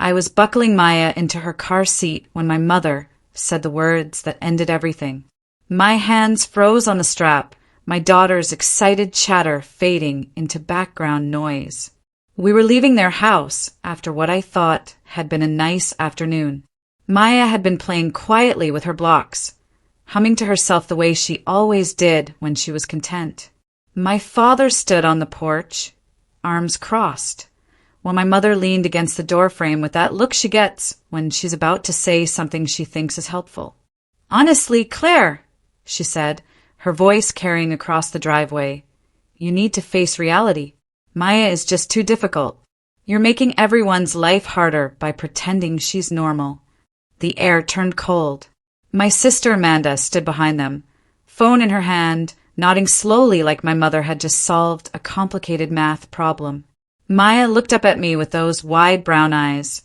I was buckling Maya into her car seat when my mother said the words that ended everything. My hands froze on the strap, my daughter's excited chatter fading into background noise. We were leaving their house after what I thought had been a nice afternoon. Maya had been playing quietly with her blocks, humming to herself the way she always did when she was content. My father stood on the porch, arms crossed, while my mother leaned against the doorframe with that look she gets when she's about to say something she thinks is helpful. "Honestly, Claire," she said, her voice carrying across the driveway, "you need to face reality. Maya is just too difficult. You're making everyone's life harder by pretending she's normal." The air turned cold. My sister Amanda stood behind them, phone in her hand, nodding slowly like my mother had just solved a complicated math problem. Maya looked up at me with those wide brown eyes,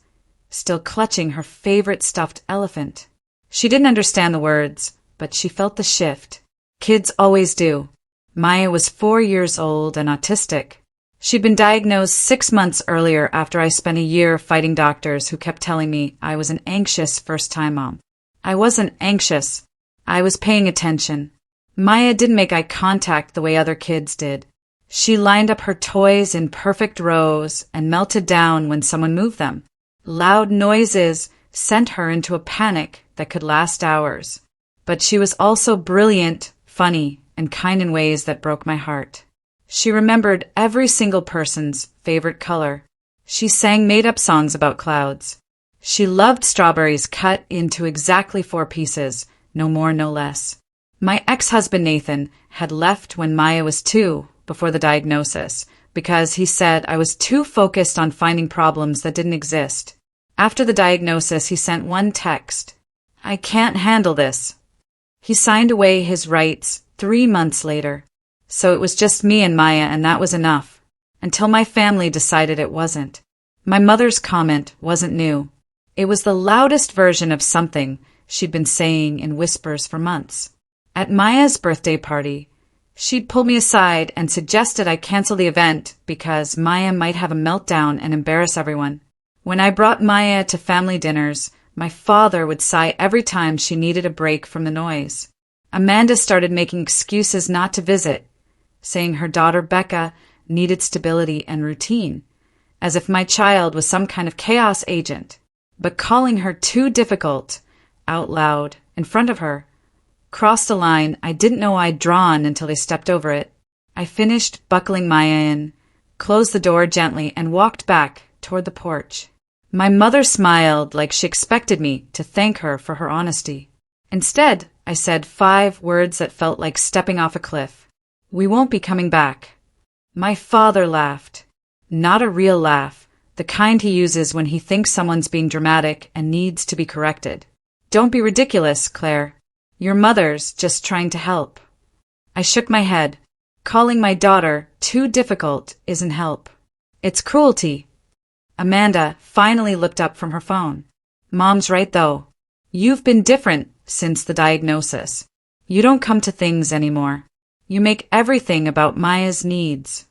still clutching her favorite stuffed elephant. She didn't understand the words, but she felt the shift. Kids always do. Maya was 4 years old and autistic. She'd been diagnosed 6 months earlier after I spent a year fighting doctors who kept telling me I was an anxious first-time mom. I wasn't anxious. I was paying attention. Maya didn't make eye contact the way other kids did. She lined up her toys in perfect rows and melted down when someone moved them. Loud noises sent her into a panic that could last hours. But she was also brilliant, funny, and kind in ways that broke my heart. She remembered every single person's favorite color. She sang made-up songs about clouds. She loved strawberries cut into exactly 4 pieces, no more, no less. My ex-husband Nathan had left when Maya was 2 before the diagnosis because he said I was too focused on finding problems that didn't exist. After the diagnosis, he sent one text: "I can't handle this." He signed away his rights 3 months later. So it was just me and Maya, and that was enough. Until my family decided it wasn't. My mother's comment wasn't new. It was the loudest version of something she'd been saying in whispers for months. At Maya's birthday party, she'd pulled me aside and suggested I cancel the event because Maya might have a meltdown and embarrass everyone. When I brought Maya to family dinners, my father would sigh every time she needed a break from the noise. Amanda started making excuses not to visit, saying her daughter Becca needed stability and routine, as if my child was some kind of chaos agent. But calling her too difficult out loud in front of her crossed a line I didn't know I'd drawn until they stepped over it. I finished buckling Maya in, closed the door gently, and walked back toward the porch. My mother smiled like she expected me to thank her for her honesty. Instead, I said 5 words that felt like stepping off a cliff. "We won't be coming back." My father laughed. Not a real laugh, the kind he uses when he thinks someone's being dramatic and needs to be corrected. "Don't be ridiculous, Claire. Your mother's just trying to help." I shook my head. Calling my daughter too difficult isn't help. It's cruelty. Amanda finally looked up from her phone. "Mom's right, though. You've been different since the diagnosis. You don't come to things anymore. You make everything about Maya's needs."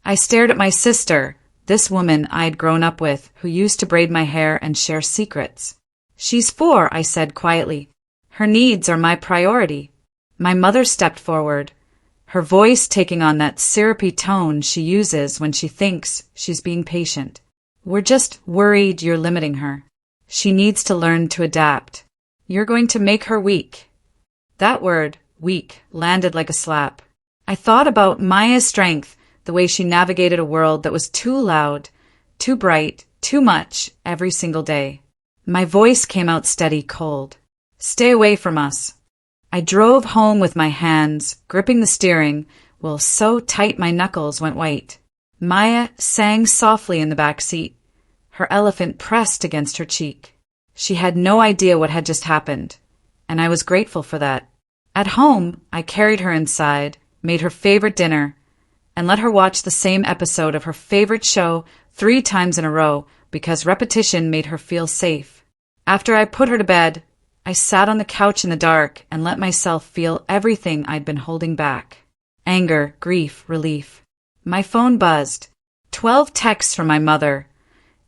I stared at my sister, this woman I'd grown up with, who used to braid my hair and share secrets. "She's 4, I said quietly. "Her needs are my priority." My mother stepped forward, her voice taking on that syrupy tone she uses when she thinks she's being patient. "We're just worried you're limiting her. She needs to learn to adapt. You're going to make her weak." That word, weak, landed like a slap. I thought about Maya's strength, the way she navigated a world that was too loud, too bright, too much every single day. My voice came out steady, cold. "Stay away from us." I drove home with my hands gripping the steering wheel so tight my knuckles went white. Maya sang softly in the back seat, her elephant pressed against her cheek. She had no idea what had just happened, and I was grateful for that. At home, I carried her inside, made her favorite dinner, and let her watch the same episode of her favorite show 3 times in a row because repetition made her feel safe. After I put her to bed, I sat on the couch in the dark and let myself feel everything I'd been holding back. Anger, grief, relief. My phone buzzed. 12 texts from my mother.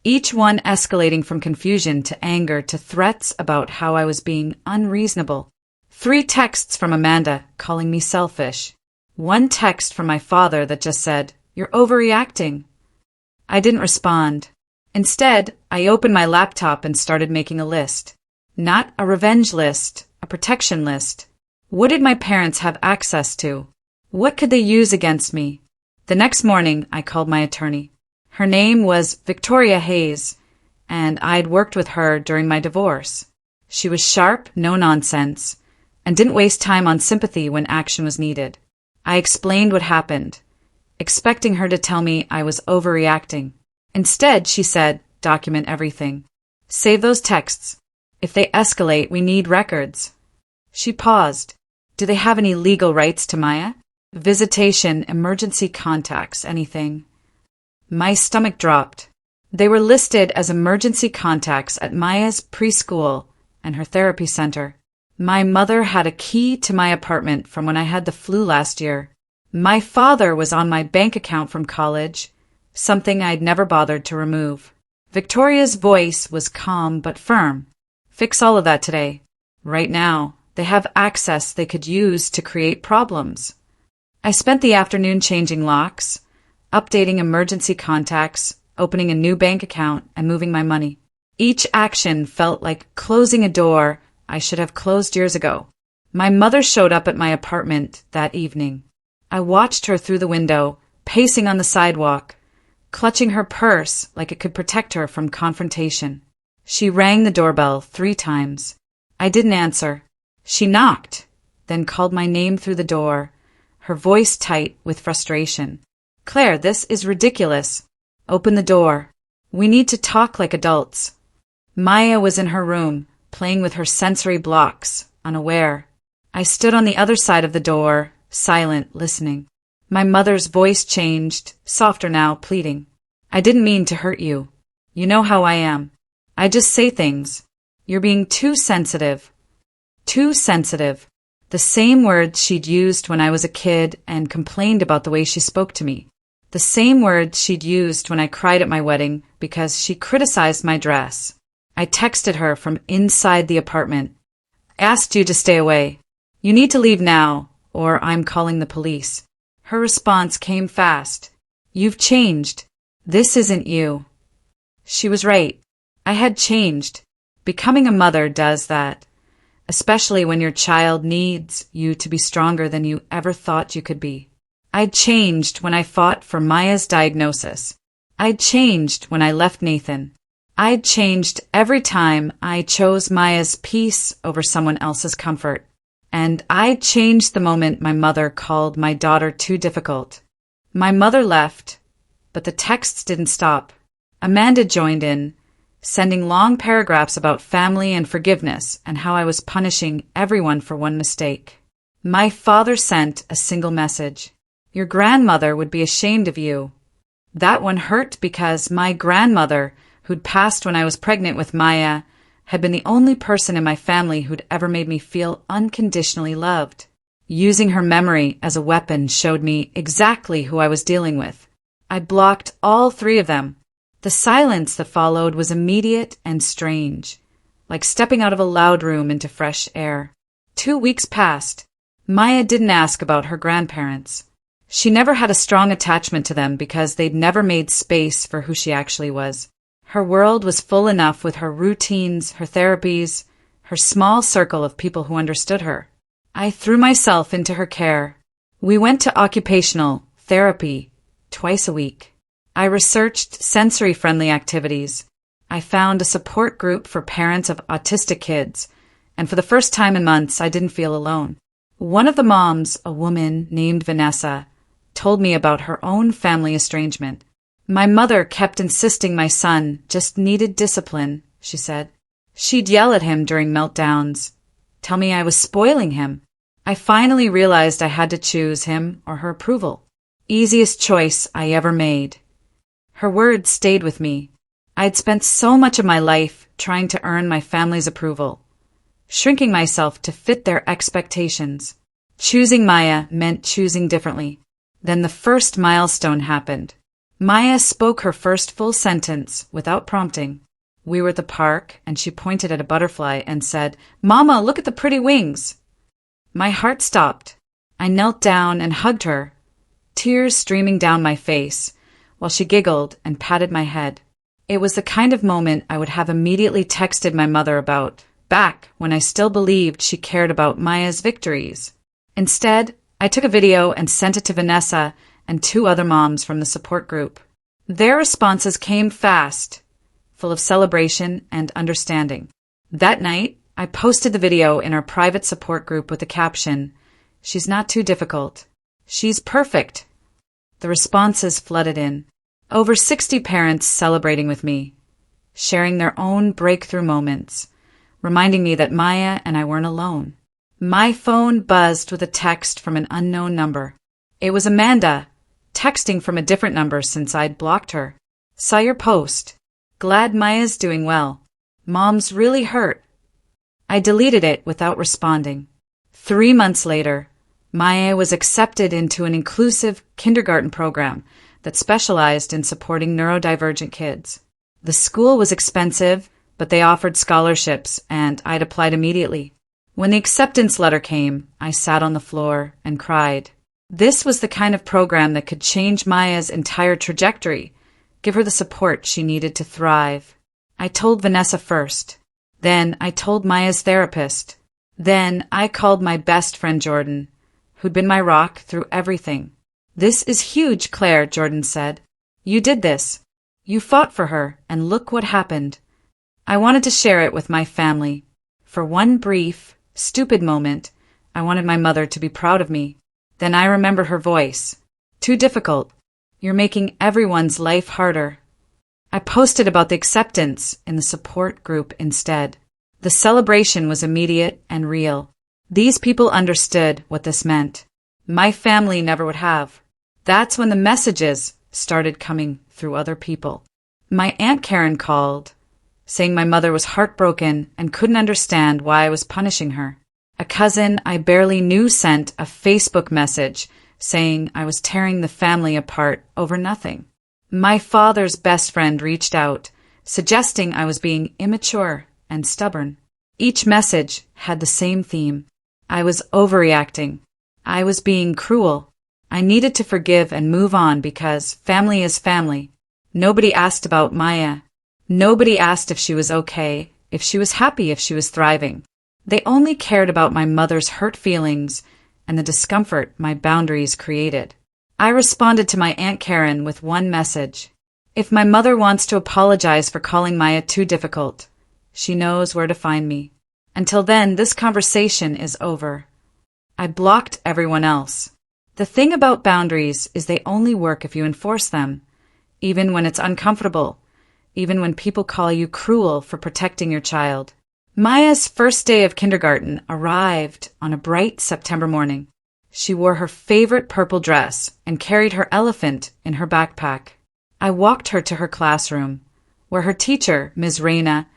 each one escalating from confusion to anger to threats about how I was being unreasonable. 3 texts from Amanda calling me selfish. 1 text from my father that just said, "You're overreacting." I didn't respond. Instead, I opened my laptop and started making a list. Not a revenge list, a protection list. What did my parents have access to? What could they use against me? The next morning, I called my attorney. Her name was Victoria Hayes, and I'd worked with her during my divorce. She was sharp, no nonsense, and didn't waste time on sympathy when action was needed. I explained what happened, expecting her to tell me I was overreacting. Instead, she said, "Document everything. Save those texts. If they escalate, we need records." She paused. "Do they have any legal rights to Maya? Visitation, emergency contacts, anything?" My stomach dropped. They were listed as emergency contacts at Maya's preschool and her therapy center. My mother had a key to my apartment from when I had the flu last year. My father was on my bank account from college, something I'd never bothered to remove. Victoria's voice was calm but firm. "Fix all of that today. Right now, they have access they could use to create problems." I spent the afternoon changing locks, updating emergency contacts, opening a new bank account, and moving my money. Each action felt like closing a door I should have closed years ago. My mother showed up at my apartment that evening. I watched her through the window, pacing on the sidewalk, clutching her purse like it could protect her from confrontation. She rang the doorbell 3 times. I didn't answer. She knocked, then called my name through the door, her voice tight with frustration. "Claire, this is ridiculous. Open the door. We need to talk like adults." Maya was in her room, playing with her sensory blocks, unaware. I stood on the other side of the door, silent, listening. My mother's voice changed, softer now, pleading. "I didn't mean to hurt you. You know how I am. I just say things. You're being too sensitive." Too sensitive. The same words she'd used when I was a kid and complained about the way she spoke to me. The same words she'd used when I cried at my wedding because she criticized my dress. I texted her from inside the apartment. "I asked you to stay away. You need to leave now, or I'm calling the police." Her response came fast. "You've changed. This isn't you." She was right. I had changed. Becoming a mother does that, especially when your child needs you to be stronger than you ever thought you could be. I'd changed when I fought for Maya's diagnosis. I'd changed when I left Nathan. I'd changed every time I chose Maya's peace over someone else's comfort. And I'd changed the moment my mother called my daughter too difficult. My mother left, but the texts didn't stop. Amanda joined in, sending long paragraphs about family and forgiveness and how I was punishing everyone for one mistake. My father sent a single message. "Your grandmother would be ashamed of you." That one hurt because my grandmother, who'd passed when I was pregnant with Maya, had been the only person in my family who'd ever made me feel unconditionally loved. Using her memory as a weapon showed me exactly who I was dealing with. I blocked all 3 of them. The silence that followed was immediate and strange, like stepping out of a loud room into fresh air. 2 weeks passed. Maya didn't ask about her grandparents. She never had a strong attachment to them because they'd never made space for who she actually was. Her world was full enough with her routines, her therapies, her small circle of people who understood her. I threw myself into her care. We went to occupational therapy twice a week. I researched sensory-friendly activities. I found a support group for parents of autistic kids, and for the first time in months, I didn't feel alone. One of the moms, a woman named Vanessa, told me about her own family estrangement. "My mother kept insisting my son just needed discipline," she said. She'd yell at him during meltdowns, tell me I was spoiling him. I finally realized I had to choose him or her approval. Easiest choice I ever made. Her words stayed with me. I'd spent so much of my life trying to earn my family's approval, shrinking myself to fit their expectations. Choosing Maya meant choosing differently. Then the first milestone happened. Maya spoke her first full sentence without prompting. We were at the park, and she pointed at a butterfly and said, "Mama, look at the pretty wings." My heart stopped. I knelt down and hugged her, tears streaming down my face, while she giggled and patted my head. It was the kind of moment I would have immediately texted my mother about, back when I still believed she cared about Maya's victories. Instead, I took a video and sent it to Vanessa and 2 other moms from the support group. Their responses came fast, full of celebration and understanding. That night, I posted the video in our private support group with the caption, "She's not too difficult. She's perfect." The responses flooded in. Over 60 parents celebrating with me, sharing their own breakthrough moments, reminding me that Maya and I weren't alone. My phone buzzed with a text from an unknown number. It was Amanda, texting from a different number since I'd blocked her. "Saw your post. Glad Maya's doing well. Mom's really hurt." I deleted it without responding. 3 months later, Maya was accepted into an inclusive kindergarten program that specialized in supporting neurodivergent kids. The school was expensive, but they offered scholarships, and I'd applied immediately. When the acceptance letter came, I sat on the floor and cried. This was the kind of program that could change Maya's entire trajectory, give her the support she needed to thrive. I told Vanessa first. Then I told Maya's therapist. Then I called my best friend Jordan, who'd been my rock through everything. "This is huge, Claire," Jordan said. "You did this. You fought for her, and look what happened." I wanted to share it with my family. For one brief, stupid moment, I wanted my mother to be proud of me. Then I remembered her voice. "Too difficult. You're making everyone's life harder." I posted about the acceptance in the support group instead. The celebration was immediate and real. These people understood what this meant. My family never would have. That's when the messages started coming through other people. My Aunt Karen called, saying my mother was heartbroken and couldn't understand why I was punishing her. A cousin I barely knew sent a Facebook message saying I was tearing the family apart over nothing. My father's best friend reached out, suggesting I was being immature and stubborn. Each message had the same theme. I was overreacting. I was being cruel. I needed to forgive and move on because family is family. Nobody asked about Maya. Nobody asked if she was okay, if she was happy, if she was thriving. They only cared about my mother's hurt feelings and the discomfort my boundaries created. I responded to my Aunt Karen with one message. If my mother wants to apologize for calling Maya too difficult, she knows where to find me. Until then, this conversation is over. I blocked everyone else. The thing about boundaries is they only work if you enforce them, even when it's uncomfortable, even when people call you cruel for protecting your child. Maya's first day of kindergarten arrived on a bright September morning. She wore her favorite purple dress and carried her elephant in her backpack. I walked her to her classroom, where her teacher, Ms. Reyna,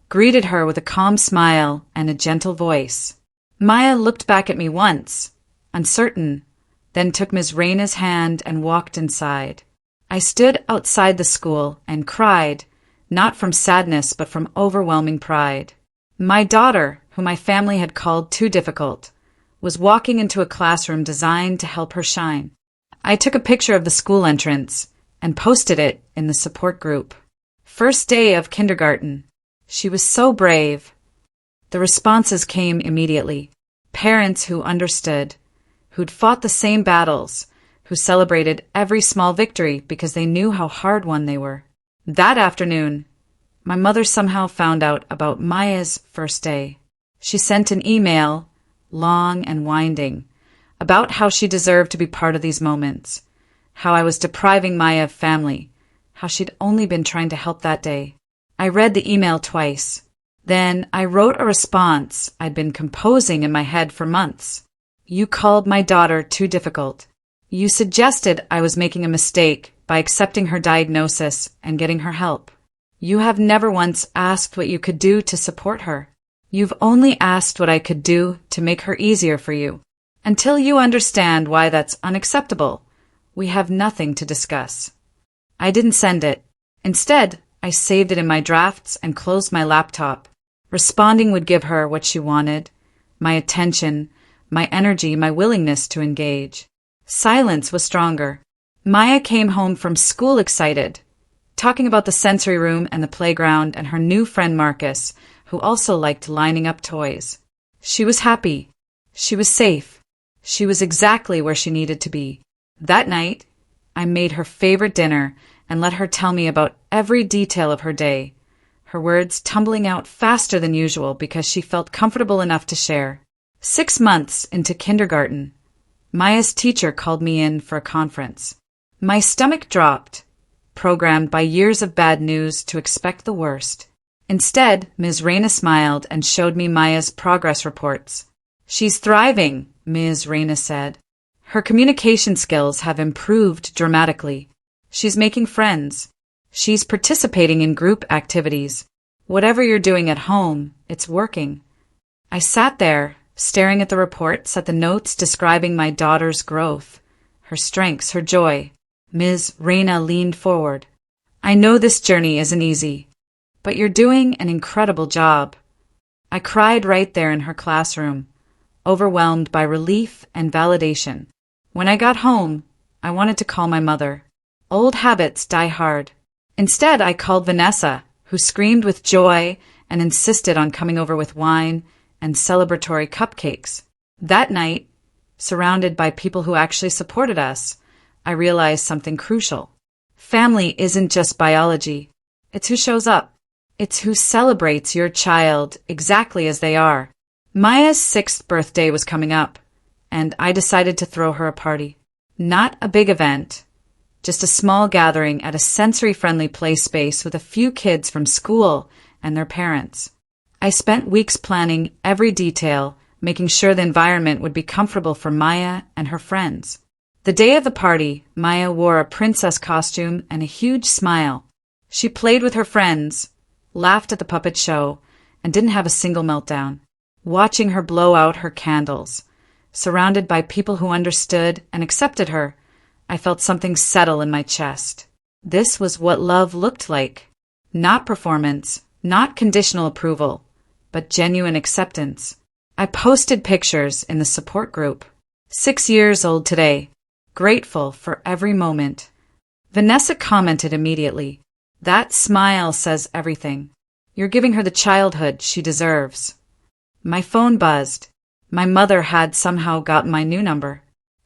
greeted her with a calm smile and a gentle voice. Maya looked back at me once, uncertain, then took Ms. Reyna's hand and walked inside. I stood outside the school and cried, not from sadness but from overwhelming pride. My daughter, who my family had called too difficult, was walking into a classroom designed to help her shine. I took a picture of the school entrance and posted it in the support group. First day of kindergarten. She was so brave. The responses came immediately. Parents who understood, who'd fought the same battles, who celebrated every small victory because they knew how hard won they were. That afternoon, my mother somehow found out about Maya's first day. She sent an email, long and winding, about how she deserved to be part of these moments, how I was depriving Maya of family, how she'd only been trying to help that day. I read the email twice. Then I wrote a response I'd been composing in my head for months. You called my daughter too difficult. You suggested I was making a mistake by accepting her diagnosis and getting her help. You have never once asked what you could do to support her. You've only asked what I could do to make her easier for you. Until you understand why that's unacceptable, we have nothing to discuss. I didn't send it. Instead, I saved it in my drafts and closed my laptop. Responding would give her what she wanted: my attention, my energy, my willingness to engage. Silence was stronger. Maya came home from school excited, talking about the sensory room and the playground and her new friend Marcus, who also liked lining up toys. She was happy. She was safe. She was exactly where she needed to be. That night, I made her favorite dinner and let her tell me about every detail of her day, her words tumbling out faster than usual because she felt comfortable enough to share. 6 months into kindergarten, Maya's teacher called me in for a conference. My stomach dropped, programmed by years of bad news to expect the worst. Instead, Ms. Reyna smiled and showed me Maya's progress reports. "She's thriving," Ms. Reyna said. "Her communication skills have improved dramatically. She's making friends. She's participating in group activities. Whatever you're doing at home, it's working." I sat there, staring at the reports, at the notes describing my daughter's growth, her strengths, her joy. Ms. Reyna leaned forward. "I know this journey isn't easy, but you're doing an incredible job." I cried right there in her classroom, overwhelmed by relief and validation. When I got home, I wanted to call my mother. Old habits die hard. Instead, I called Vanessa, who screamed with joy and insisted on coming over with wine and celebratory cupcakes. That night, surrounded by people who actually supported us, I realized something crucial. Family isn't just biology. It's who shows up. It's who celebrates your child exactly as they are. Maya's 6th birthday was coming up, and I decided to throw her a party. Not a big event, just a small gathering at a sensory-friendly play space with a few kids from school and their parents. I spent weeks planning every detail, making sure the environment would be comfortable for Maya and her friends. The day of the party, Maya wore a princess costume and a huge smile. She played with her friends, laughed at the puppet show, and didn't have a single meltdown. Watching her blow out her candles, surrounded by people who understood and accepted her, I felt something settle in my chest. This was what love looked like. Not performance, not conditional approval, but genuine acceptance. I posted pictures in the support group. 6 years old today, grateful for every moment. Vanessa commented immediately. "That smile says everything. You're giving her the childhood she deserves." My phone buzzed. My mother had somehow gotten my new number.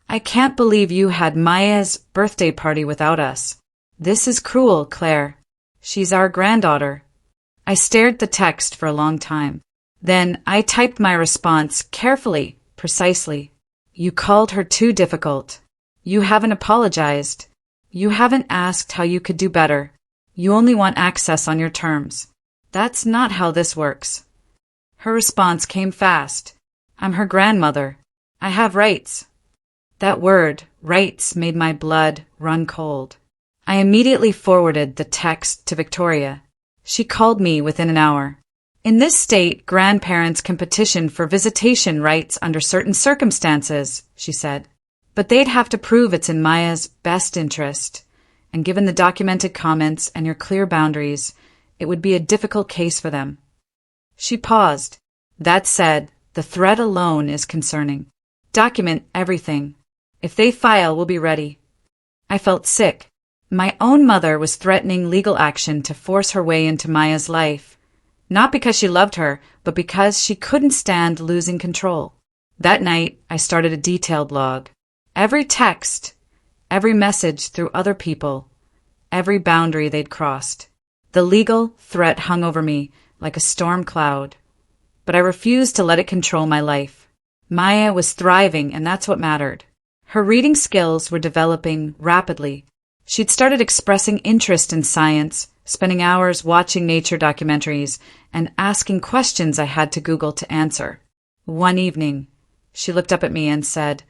"I can't believe you had Maya's birthday party without us. This is cruel, Claire. She's our granddaughter." I stared at the text for a long time. Then I typed my response carefully, precisely. "You called her too difficult. You haven't apologized. You haven't asked how you could do better. You only want access on your terms. That's not how this works." Her response came fast. "I'm her grandmother. I have rights." That word, rights, made my blood run cold. I immediately forwarded the text to Victoria. She called me within an hour. "In this state, grandparents can petition for visitation rights under certain circumstances," she said. "But they'd have to prove it's in Maya's best interest. And given the documented comments and your clear boundaries, it would be a difficult case for them." She paused. "That said, the threat alone is concerning. Document everything. If they file, we'll be ready." I felt sick. My own mother was threatening legal action to force her way into Maya's life, not because she loved her, but because she couldn't stand losing control. That night, I started a detailed log. Every text, every message through other people, every boundary they'd crossed. The legal threat hung over me like a storm cloud, but I refused to let it control my life. Maya was thriving, and that's what mattered. Her reading skills were developing rapidly. She'd started expressing interest in science, spending hours watching nature documentaries, and asking questions I had to Google to answer. One evening, she looked up at me and said,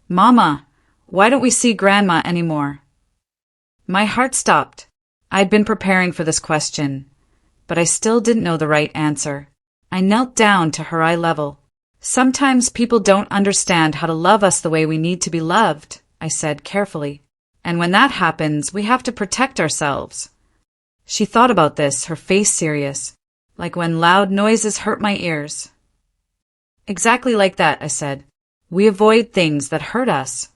"Mama, why don't we see Grandma anymore?" My heart stopped. I'd been preparing for this question, but I still didn't know the right answer. I knelt down to her eye level. "Sometimes people don't understand how to love us the way we need to be loved," I said carefully. And when that happens, we have to protect ourselves. She thought about this, her face serious, like when loud noises hurt my ears. Exactly like that, I said. We avoid things that hurt us.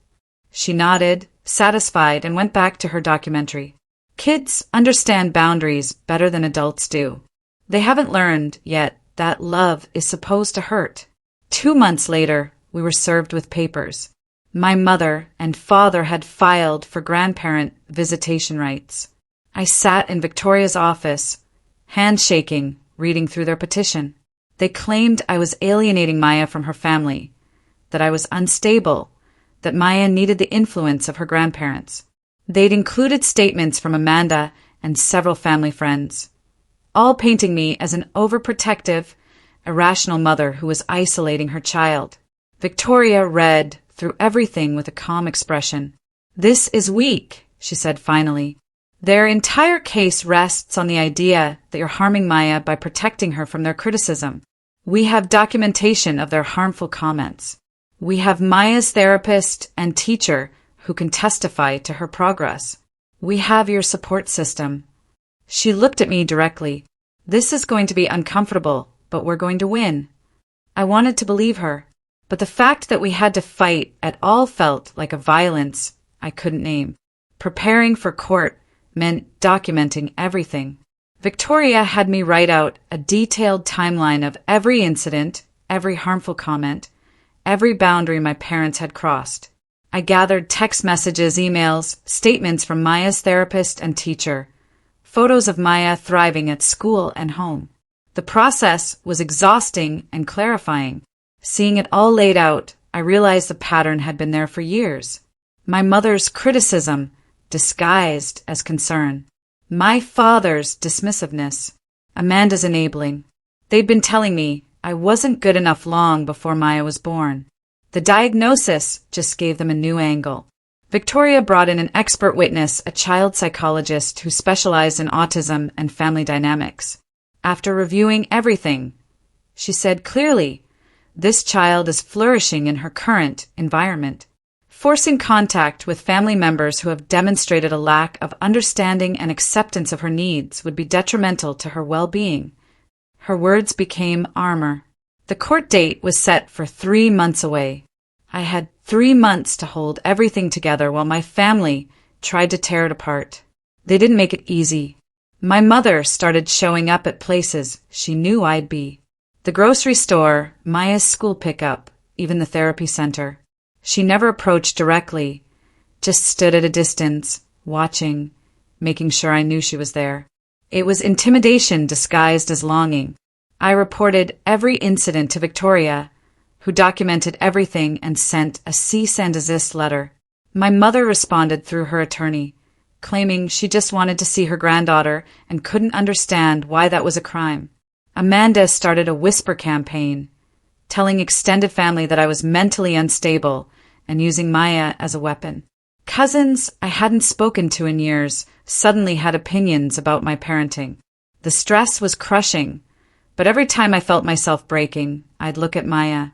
She nodded, satisfied, and went back to her documentary. Kids understand boundaries better than adults do. They haven't learned yet that love is supposed to hurt. 2 months later, we were served with papers. My mother and father had filed for grandparent visitation rights. I sat in Victoria's office, handshaking, reading through their petition. They claimed I was alienating Maya from her family, that I was unstable, that Maya needed the influence of her grandparents. They'd included statements from Amanda and several family friends, all painting me as an overprotective, irrational mother who was isolating her child. Victoria read through everything with a calm expression. "This is weak," she said finally. "Their entire case rests on the idea that you're harming Maya by protecting her from their criticism. We have documentation of their harmful comments. We have Maya's therapist and teacher who can testify to her progress. We have your support system." She looked at me directly. "This is going to be uncomfortable, but we're going to win." I wanted to believe her, but the fact that we had to fight at all felt like a violence I couldn't name. Preparing for court meant documenting everything. Victoria had me write out a detailed timeline of every incident, every harmful comment, every boundary my parents had crossed. I gathered text messages, emails, statements from Maya's therapist and teacher, photos of Maya thriving at school and home. The process was exhausting and clarifying. Seeing it all laid out, I realized the pattern had been there for years. My mother's criticism, disguised as concern. My father's dismissiveness. Amanda's enabling. They'd been telling me I wasn't good enough long before Maya was born. The diagnosis just gave them a new angle. Victoria brought in an expert witness, a child psychologist who specialized in autism and family dynamics. After reviewing everything, she said clearly, this child is flourishing in her current environment. Forcing contact with family members who have demonstrated a lack of understanding and acceptance of her needs would be detrimental to her well-being. Her words became armor. The court date was set for 3 months away. I had 3 months to hold everything together while my family tried to tear it apart. They didn't make it easy. My mother started showing up at places she knew I'd be. The grocery store, Maya's school pickup, even the therapy center. She never approached directly, just stood at a distance, watching, making sure I knew she was there. It was intimidation disguised as longing. I reported every incident to Victoria, who documented everything and sent a cease and desist letter. My mother responded through her attorney, claiming she just wanted to see her granddaughter and couldn't understand why that was a crime. Amanda started a whisper campaign, telling extended family that I was mentally unstable and using Maya as a weapon. Cousins I hadn't spoken to in years suddenly had opinions about my parenting. The stress was crushing, but every time I felt myself breaking, I'd look at Maya.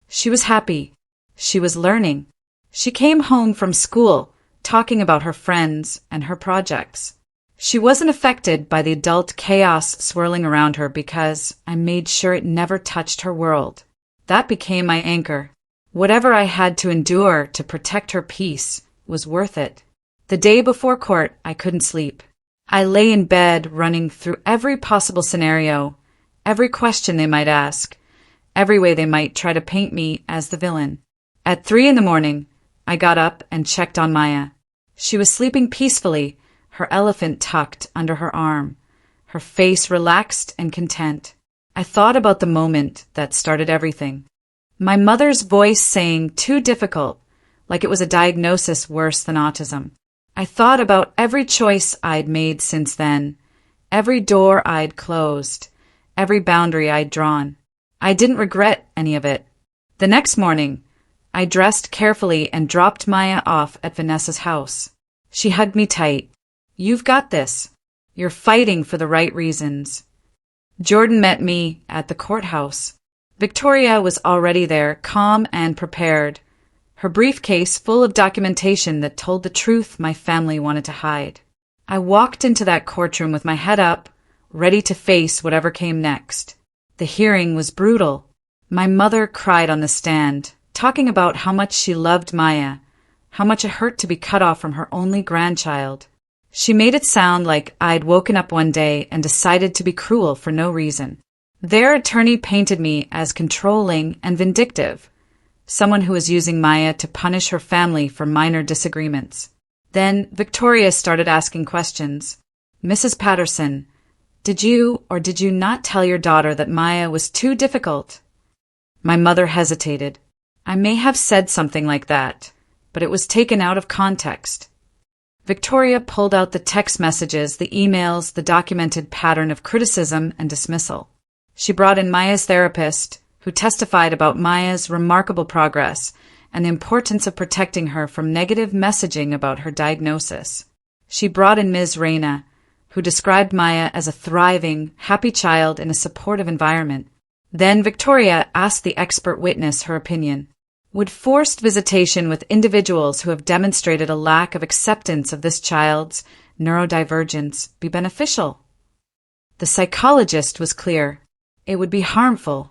She was happy. She was learning. She came home from school talking about her friends and her projects. She wasn't affected by the adult chaos swirling around her because I made sure it never touched her world. That became my anchor. Whatever I had to endure to protect her peace was worth it. The day before court, I couldn't sleep. I lay in bed running through every possible scenario, every question they might ask, every way they might try to paint me as the villain. At 3 a.m, I got up and checked on Maya. She was sleeping peacefully, her elephant tucked under her arm, her face relaxed and content. I thought about the moment that started everything. My mother's voice saying too difficult, like it was a diagnosis worse than autism. I thought about every choice I'd made since then, every door I'd closed, every boundary I'd drawn. I didn't regret any of it. The next morning, I dressed carefully and dropped Maya off at Vanessa's house. She hugged me tight. "You've got this. You're fighting for the right reasons." Jordan met me at the courthouse. Victoria was already there, calm and prepared, her briefcase full of documentation that told the truth my family wanted to hide. I walked into that courtroom with my head up, ready to face whatever came next. The hearing was brutal. My mother cried on the stand, talking about how much she loved Maya, how much it hurt to be cut off from her only grandchild. She made it sound like I'd woken up one day and decided to be cruel for no reason. Their attorney painted me as controlling and vindictive, someone who was using Maya to punish her family for minor disagreements. Then Victoria started asking questions. "Mrs. Patterson, did you or did you not tell your daughter that Maya was too difficult?" My mother hesitated. "I may have said something like that, but it was taken out of context." Victoria pulled out the text messages, the emails, the documented pattern of criticism and dismissal. She brought in Maya's therapist, who testified about Maya's remarkable progress and the importance of protecting her from negative messaging about her diagnosis. She brought in Ms. Reina, who described Maya as a thriving, happy child in a supportive environment. Then Victoria asked the expert witness her opinion. Would forced visitation with individuals who have demonstrated a lack of acceptance of this child's neurodivergence be beneficial? The psychologist was clear. It would be harmful.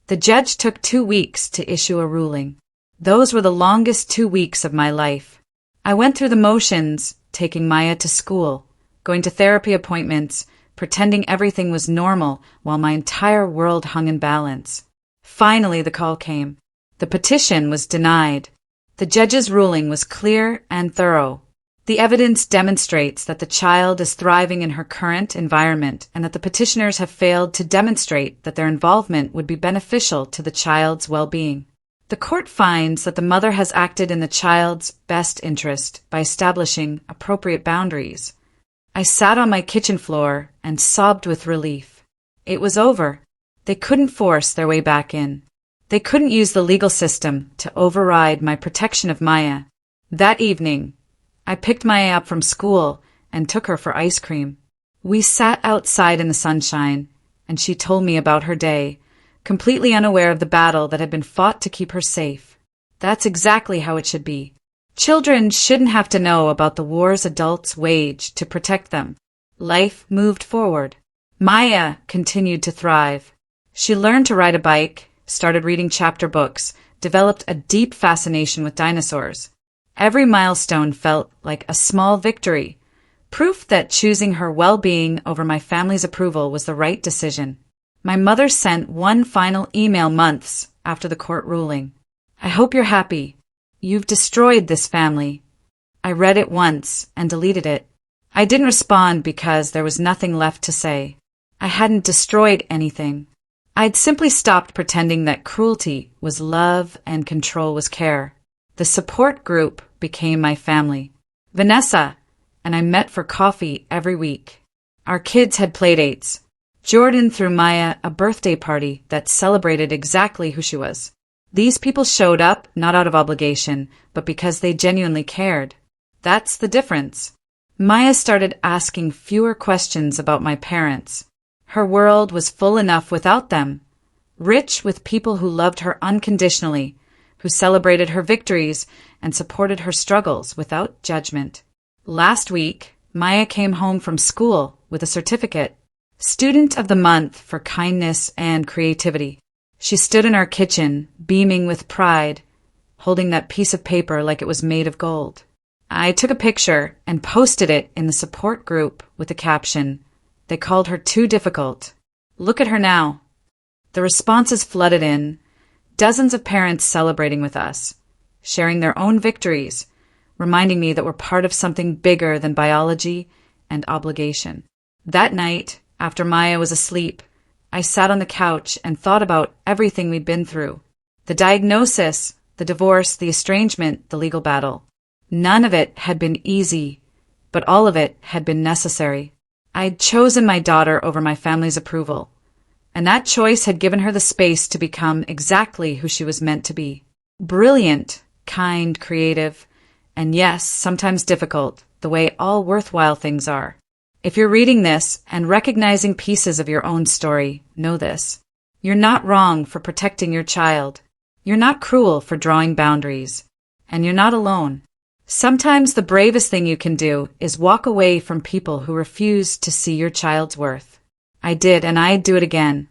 The judge took 2 weeks to issue a ruling. Those were the longest 2 weeks of my life. I went through the motions, taking Maya to school, going to therapy appointments, pretending everything was normal while my entire world hung in balance. Finally, the call came. The petition was denied. The judge's ruling was clear and thorough. The evidence demonstrates that the child is thriving in her current environment and that the petitioners have failed to demonstrate that their involvement would be beneficial to the child's well-being. The court finds that the mother has acted in the child's best interest by establishing appropriate boundaries. I sat on my kitchen floor and sobbed with relief. It was over. They couldn't force their way back in. They couldn't use the legal system to override my protection of Maya. That evening, I picked Maya up from school and took her for ice cream. We sat outside in the sunshine, and she told me about her day, completely unaware of the battle that had been fought to keep her safe. That's exactly how it should be. Children shouldn't have to know about the wars adults wage to protect them. Life moved forward. Maya continued to thrive. She learned to ride a bike, started reading chapter books, developed a deep fascination with dinosaurs. Every milestone felt like a small victory, proof that choosing her well-being over my family's approval was the right decision. My mother sent one final email months after the court ruling. "I hope you're happy. You've destroyed this family." I read it once and deleted it. I didn't respond because there was nothing left to say. I hadn't destroyed anything. I'd simply stopped pretending that cruelty was love and control was care. The support group became my family. Vanessa and I met for coffee every week. Our kids had playdates. Jordan threw Maya a birthday party that celebrated exactly who she was. These people showed up not out of obligation, but because they genuinely cared. That's the difference. Maya started asking fewer questions about my parents. Her world was full enough without them, rich with people who loved her unconditionally, who celebrated her victories and supported her struggles without judgment. Last week, Maya came home from school with a certificate, Student of the Month for kindness and creativity. She stood in our kitchen, beaming with pride, holding that piece of paper like it was made of gold. I took a picture and posted it in the support group with the caption, "They called her too difficult. Look at her now." The responses flooded in, dozens of parents celebrating with us, sharing their own victories, reminding me that we're part of something bigger than biology and obligation. That night, after Maya was asleep, I sat on the couch and thought about everything we'd been through. The diagnosis, the divorce, the estrangement, the legal battle. None of it had been easy, but all of it had been necessary. I'd chosen my daughter over my family's approval, and that choice had given her the space to become exactly who she was meant to be. Brilliant, kind, creative, and yes, sometimes difficult, the way all worthwhile things are. If you're reading this and recognizing pieces of your own story, know this. You're not wrong for protecting your child. You're not cruel for drawing boundaries. And you're not alone. Sometimes the bravest thing you can do is walk away from people who refuse to see your child's worth. I did, and I'd do it again.